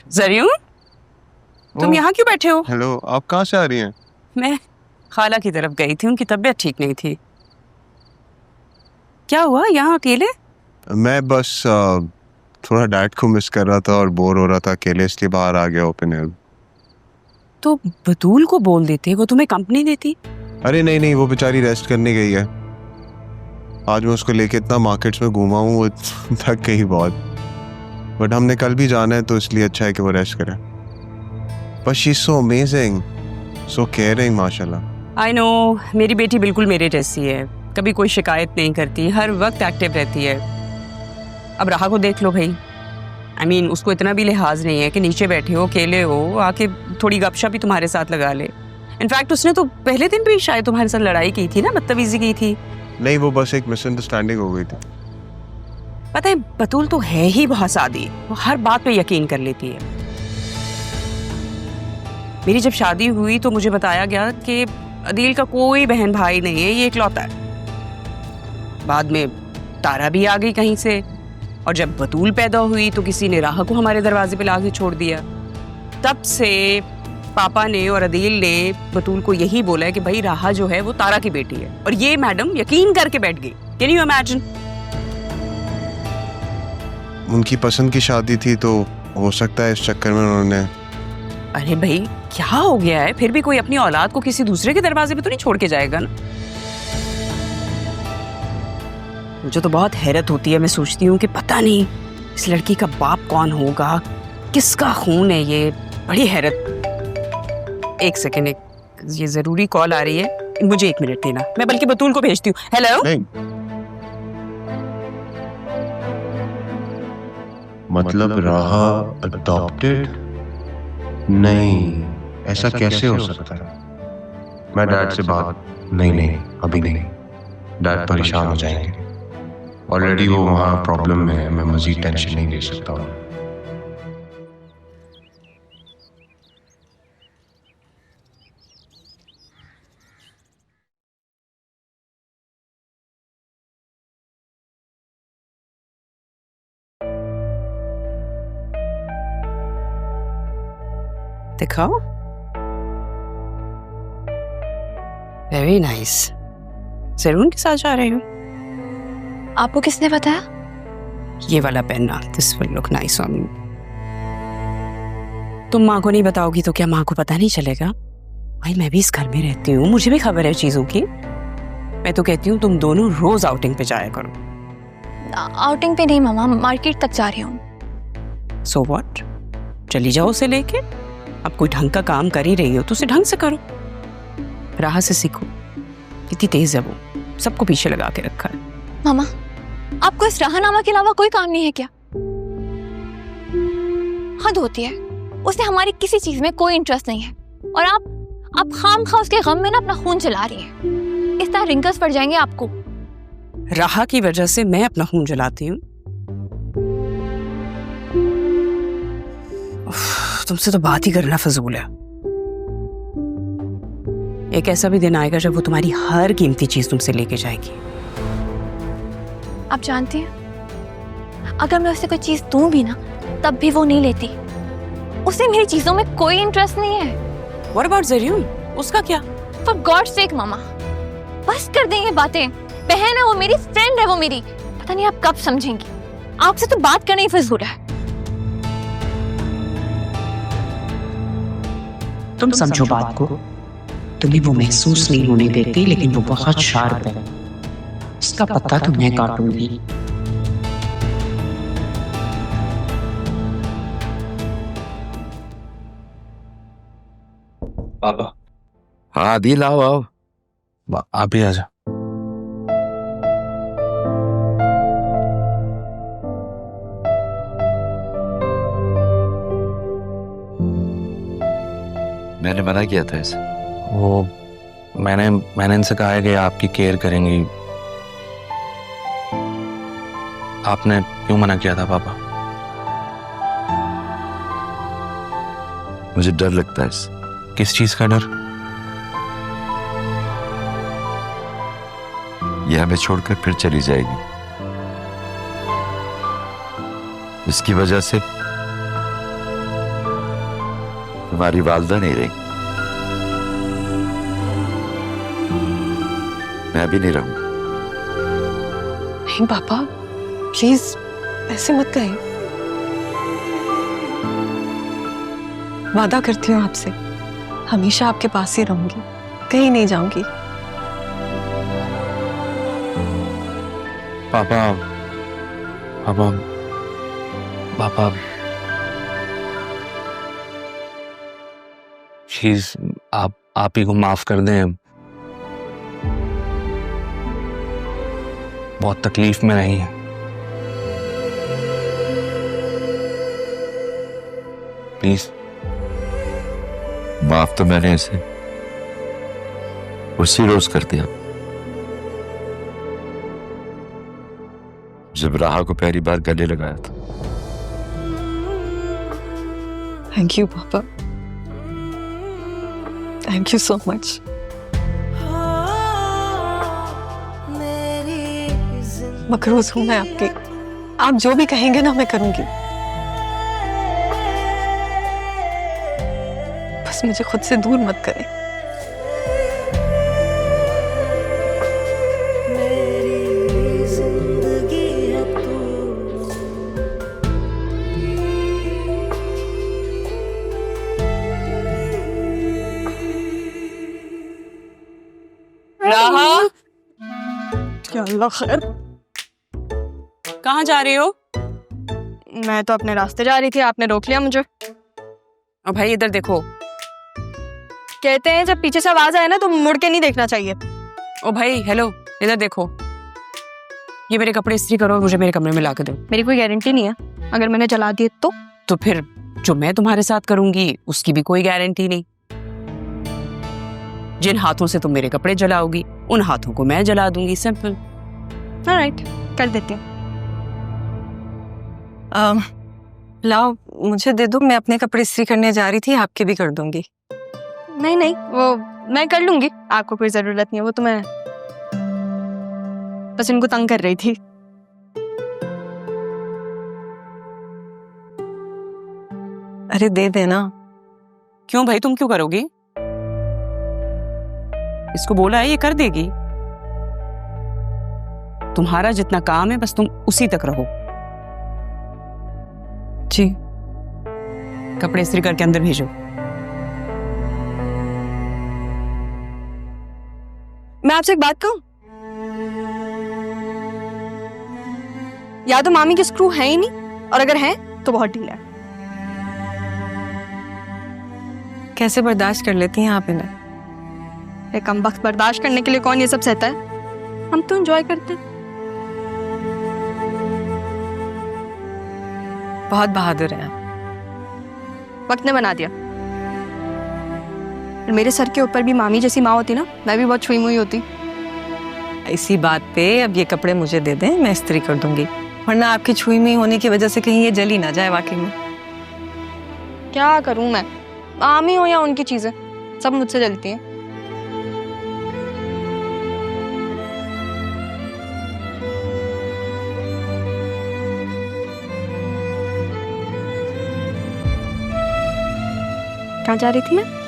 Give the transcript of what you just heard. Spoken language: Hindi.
जरियून, तुम यहाँ क्यों बैठे हो? हेलो, आप कहाँ से आ रही हैं? मैं खाला की तरफ गई थी, उनकी तबीयत ठीक नहीं थी। क्या हुआ यहाँ अकेले? मैं बस थोड़ा डैड को मिस कर रहा था और बोर हो रहा था अकेले, इसलिए बाहर आ गया ओपन एयर। तो बतूल को बोल देते, वो तुम्हें कंपनी देती। अरे नहीं नहीं, वो बेचारी रेस्ट करने गई है। आज मैं उसको लेके इतना मार्केट्स में घूमा हूँ, वो थक गई बहुत। बट हमने कल भी जाना है तो इसलिए अच्छा है कि वो रेस्ट करे। But she is so amazing, so caring, माशाल्लाह। आई नो, मेरी बेटी बिल्कुल मेरे जैसी है, कभी कोई शिकायत नहीं करती, हर वक्त एक्टिव रहती है। अब राहा को देख लो भाई, I mean, उसको इतना भी लिहाज नहीं है कि नीचे बैठे हो, अकेले हो, आके थोड़ी गपशप भी तुम्हारे साथ लगा ले। इनफैक्ट उसने तो पहले दिन भी शायद तुम्हारे साथ लड़ाई की थी ना, बदतमीजी की थी। नहीं, वो बस एक मिसअंडरस्टैंडिंग हो गई थी। पता है, बतूल तो है ही बहुत सादी, वो हर बात पे यकीन कर लेती है। मेरी जब शादी हुई तो मुझे बताया गया कि अदील का कोई बहन भाई नहीं है, ये इकलौता है। बाद में तारा भी आ गई कहीं से, और जब बतूल पैदा हुई तो किसी ने राहा को हमारे दरवाजे पे लाके छोड़ दिया। तब से पापा ने और अदील ने बतूल को यही बोला है कि भाई राहा जो है वो तारा की बेटी है, और ये मैडम यकीन करके बैठ गई। Can you imagine? उनकी पसंद की शादी थी तो हो सकता है इस चक्कर में उन्होंने। अरे भाई, क्या हो गया है? फिर भी कोई अपनी औलाद को किसी दूसरे के दरवाजे पे तो नहीं छोड़ के जाएगा ना। मुझे तो बहुत हैरत होती है, मैं सोचती हूँ कि पता नहीं इस लड़की का बाप कौन होगा, किसका खून है ये। बड़ी हैरत। एक सेकेंड, ये जरूरी कॉल आ रही है, मुझे 1 मिनट देना, मैं बल्कि बतूल को भेजती हूँ। हेलो। मतलब राहा अडॉप्टेड? नहीं, ऐसा कैसे हो सकता है? मैं डैड से बात नहीं, अभी नहीं। डैड परेशान हो जाएंगे। ऑलरेडी वो वहाँ प्रॉब्लम में है, मैं मजीद टेंशन नहीं ले सकता हूँ। दिखाओ। Very nice. जरूर के साथ जा रहे हो? आपको किसने बताया? ये वाला पहनना, this will look nice on you. तुम माँ को नहीं बताओगी तो क्या माँ को पता नहीं चलेगा? भाई मैं भी इस घर में रहती हूँ, मुझे भी खबर है चीजों की। मैं तो कहती हूँ तुम दोनों रोज आउटिंग पे जाया करो। आउटिंग पे नहीं मामा, मार्केट तक जा रही हूँ। सो व्हाट, चली जाओ उसे लेके। अब कोई ढंग का काम कर ही रही हो तो उसे ढंग से करो। राह से सीखो, कितनी तेज है वो, सबको पीछे लगा के रखा है। मामा, आपको इस राहनामा के अलावा कोई काम नहीं है क्या? हद होती है, उसे हमारी किसी चीज में कोई इंटरेस्ट नहीं है, और आप खामखा उसके गम में ना अपना खून जला रही हैं। इस तरह रिंकल्स पड़ जाएंगे आपको। राह की वजह से मैं अपना खून जलाती हूँ? तुमसे तो बात ही करना फजूल है। एक ऐसा भी दिन आएगा जब वो तुम्हारी हर कीमती चीज तुमसे लेके जाएगी। आप जानती हैं, अगर मैं उसे कोई चीज दूं भी ना, तब भी वो नहीं लेती। उसे मेरी चीजों में कोई इंटरेस्ट नहीं है। What about जरियून? उसका क्या? For God's sake मामा, बस कर दें ये बातें। बहन है वो मेरी, फ्रेंड है वो मेरी। पता नहीं आप कब समझेंगी। आपसे तो बात करना ही फजूल है। तुम समझो बात को। तुम्हें वो महसूस नहीं होने देती, लेकिन वो बहुत शार्प है। इसका पता तो मैं काटूंगी। पापा। हाँ दिल, आओ आओ। आप ही आ जा। मैंने मना किया था इसे। वो मैंने इनसे कहा है कि आपकी केयर करेंगी। आपने क्यों मना किया था पापा? मुझे डर लगता है इससे। किस चीज का डर? ये हमें छोड़कर फिर चली जाएगी। इसकी वजह से तुम्हारी वालदा नहीं रही, मैं भी नहीं रहूंगा। नहीं पापा, प्लीज ऐसे मत कहें। वादा करती हूँ आपसे, हमेशा आपके पास ही रहूंगी, कहीं नहीं जाऊंगी। पापा पापा पापा प्लीज आप ही को माफ कर दें। बहुत तकलीफ में रही है। प्लीज। माफ तो मैंने इसे उसी रोज कर दिया जब राहा को पहली बार गले लगाया था। थैंक यू पापा, थैंक यू सो मच। मकरूज हूं मैं आपकी, आप जो भी कहेंगे ना मैं करूंगी। बस मुझे खुद से दूर मत करें। राहा, या अल्लाह खैर। कहाँ जा रही हो? मैं तो अपने रास्ते जा रही थी, आपने रोक लिया मुझे। और भाई इधर देखो। कहते हैं जब पीछे से आवाज आए ना तो मुड़ के नहीं देखना चाहिए। ओ भाई हेलो, इधर देखो। ये मेरे कपड़े इस्त्री करो और मुझे मेरे कमरे में ला के दो। मेरी कोई गारंटी नहीं है, अगर मैंने जला दिए तो फिर जो मैं तुम्हारे साथ करूंगी उसकी भी कोई गारंटी नहीं। जिन हाथों से तुम मेरे कपड़े जलाओगी उन हाथों को मैं जला दूंगी, सिंपल। ऑलराइट, कर देती हूँ। लाओ मुझे दे दो, मैं अपने कपड़े इस्त्री करने जा रही थी, आपके भी कर दूंगी। नहीं नहीं, वो मैं कर लूंगी, आपको कोई जरूरत नहीं है। वो तो मैं बस इनको तंग कर रही थी। अरे दे देना। क्यों भाई, तुम क्यों करोगी? इसको बोला है ये कर देगी। तुम्हारा जितना काम है बस तुम उसी तक रहो। जी। कपड़े इस्त्री करके अंदर भेजो। मैं आपसे एक बात कहूं, या तो मामी के स्क्रू है ही नहीं, और अगर हैं तो बहुत ढीला है। कैसे बर्दाश्त कर लेती हैं आप इन्हें? ये कम वक्त बर्दाश्त करने के लिए कौन ये सब सहता है? हम तो एंजॉय करते हैं। बहुत बहादुर हैं। वक्त ने बना दिया। और मेरे सर के ऊपर भी मामी जैसी माँ होती ना, मैं भी बहुत छुई मुई होती। इसी बात पे अब ये कपड़े मुझे दे दें, मैं इस्त्री कर दूंगी, वरना आपकी छुई में होने की वजह से कहीं ये जली ना जाए। वाकई में क्या करूं मैं, मामी हो या उनकी चीजें, सब मुझसे जलती हैं। कहाँ जा रही थी मैं?